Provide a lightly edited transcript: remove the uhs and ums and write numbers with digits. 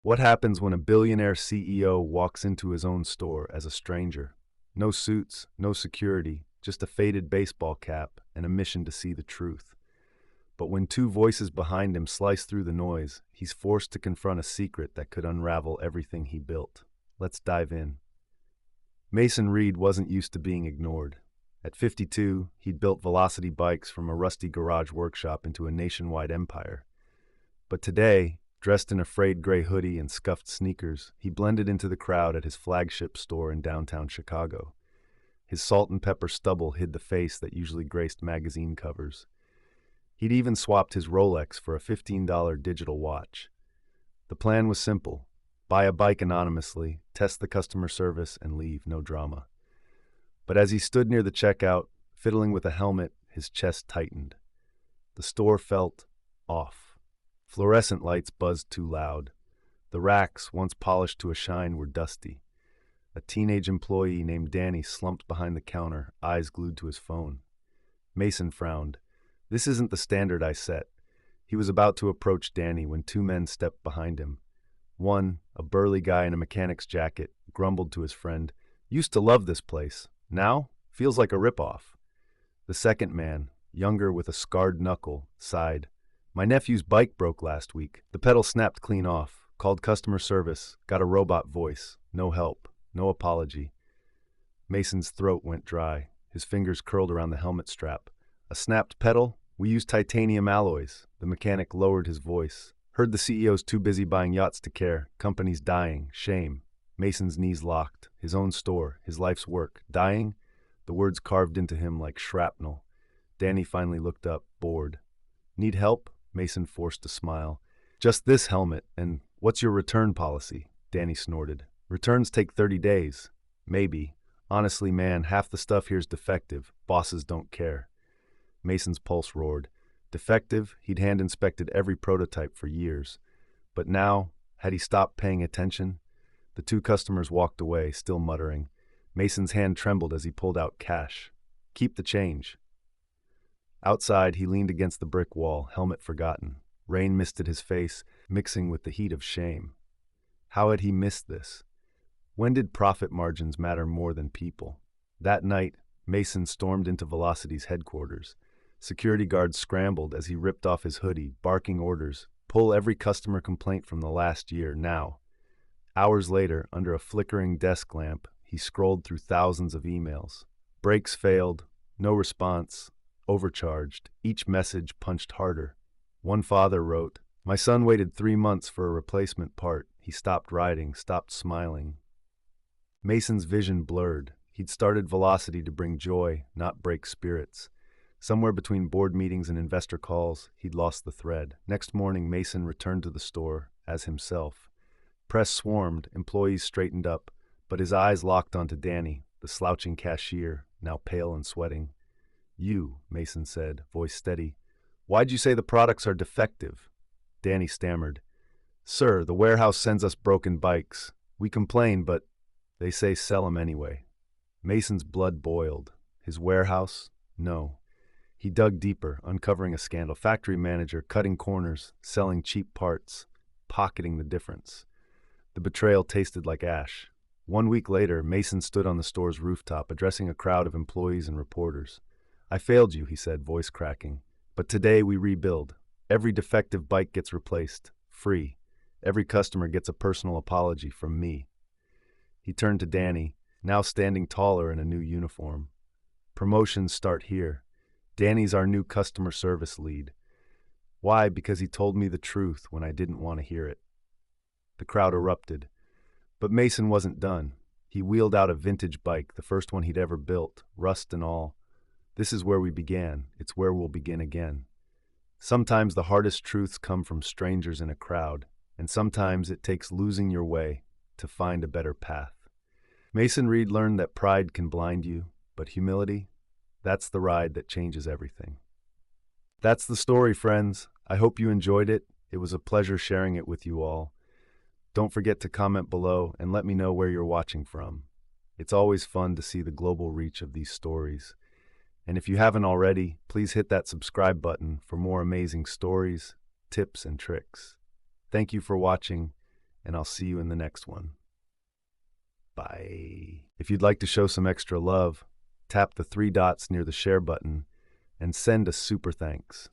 What happens when a billionaire CEO walks into his own store as a stranger? No suits, no security, just a faded baseball cap and a mission to see the truth. But when two voices behind him slice through the noise, he's forced to confront a secret that could unravel everything he built. Let's dive in. Mason Reed wasn't used to being ignored. At 52, he'd built velocity bikes from a rusty garage workshop into a nationwide empire. But today, dressed in a frayed gray hoodie and scuffed sneakers, he blended into the crowd at his flagship store in downtown Chicago. His salt and pepper stubble hid the face that usually graced magazine covers. He'd even swapped his Rolex for a $15 digital watch. The plan was simple: buy a bike anonymously, test the customer service, and leave, no drama. But as he stood near the checkout, fiddling with a helmet, his chest tightened. The store felt off. Fluorescent lights buzzed too loud. The racks, once polished to a shine, were dusty. A teenage employee named Danny slumped behind the counter, eyes glued to his phone. Mason frowned. "This isn't the standard I set." He was about to approach Danny when two men stepped behind him. One, a burly guy in a mechanic's jacket, grumbled to his friend, "Used to love this place. Now, feels like a ripoff." The second man, younger with a scarred knuckle, sighed. "My nephew's bike broke last week. The pedal snapped clean off. Called customer service. Got a robot voice. No help. No apology." Mason's throat went dry. His fingers curled around the helmet strap. "A snapped pedal? We use titanium alloys." The mechanic lowered his voice. "Heard the CEO's too busy buying yachts to care. Company's dying. Shame." Mason's knees locked. His own store, his life's work. Dying? The words carved into him like shrapnel. Danny finally looked up, bored. "Need help?" Mason forced a smile. "Just this helmet, and what's your return policy?" Danny snorted. "Returns take 30 days. Maybe. Honestly, man, half the stuff here's defective. Bosses don't care." Mason's pulse roared. Defective? He'd hand-inspected every prototype for years. But now, had he stopped paying attention? The two customers walked away, still muttering. Mason's hand trembled as he pulled out cash. "Keep the change." Outside, he leaned against the brick wall, helmet forgotten. Rain misted his face, mixing with the heat of shame. How had he missed this? When did profit margins matter more than people? That night, Mason stormed into Velocity's headquarters. Security guards scrambled as he ripped off his hoodie, barking orders. "Pull every customer complaint from the last year, now." Hours later, under a flickering desk lamp, he scrolled through thousands of emails. Brakes failed, no response, overcharged, each message punched harder. One father wrote, "My son waited 3 months for a replacement part. He stopped riding, stopped smiling." Mason's vision blurred. He'd started Velocity to bring joy, not break spirits. Somewhere between board meetings and investor calls, he'd lost the thread. Next morning, Mason returned to the store as himself. Press swarmed, employees straightened up, but his eyes locked onto Danny, the slouching cashier, now pale and sweating. "You," Mason said, voice steady. "Why'd you say the products are defective?" Danny stammered. "Sir, the warehouse sends us broken bikes. We complain, but they say sell 'em anyway." Mason's blood boiled. His warehouse? No. He dug deeper, uncovering a scandal. Factory manager, cutting corners, selling cheap parts, pocketing the difference. The betrayal tasted like ash. 1 week later, Mason stood on the store's rooftop, addressing a crowd of employees and reporters. "I failed you," he said, voice cracking. "But today we rebuild. Every defective bike gets replaced, free. Every customer gets a personal apology from me." He turned to Danny, now standing taller in a new uniform. "Promotions start here. Danny's our new customer service lead." "Why?" "Because he told me the truth when I didn't want to hear it." The crowd erupted. But Mason wasn't done. He wheeled out a vintage bike, the first one he'd ever built, rust and all. "This is where we began. It's where we'll begin again." Sometimes the hardest truths come from strangers in a crowd, and sometimes it takes losing your way to find a better path. Mason Reed learned that pride can blind you, but humility, that's the ride that changes everything. That's the story, friends. I hope you enjoyed it. It was a pleasure sharing it with you all. Don't forget to comment below and let me know where you're watching from. It's always fun to see the global reach of these stories. And if you haven't already, please hit that subscribe button for more amazing stories, tips, and tricks. Thank you for watching, and I'll see you in the next one. Bye. If you'd like to show some extra love, tap the three dots near the share button and send a super thanks.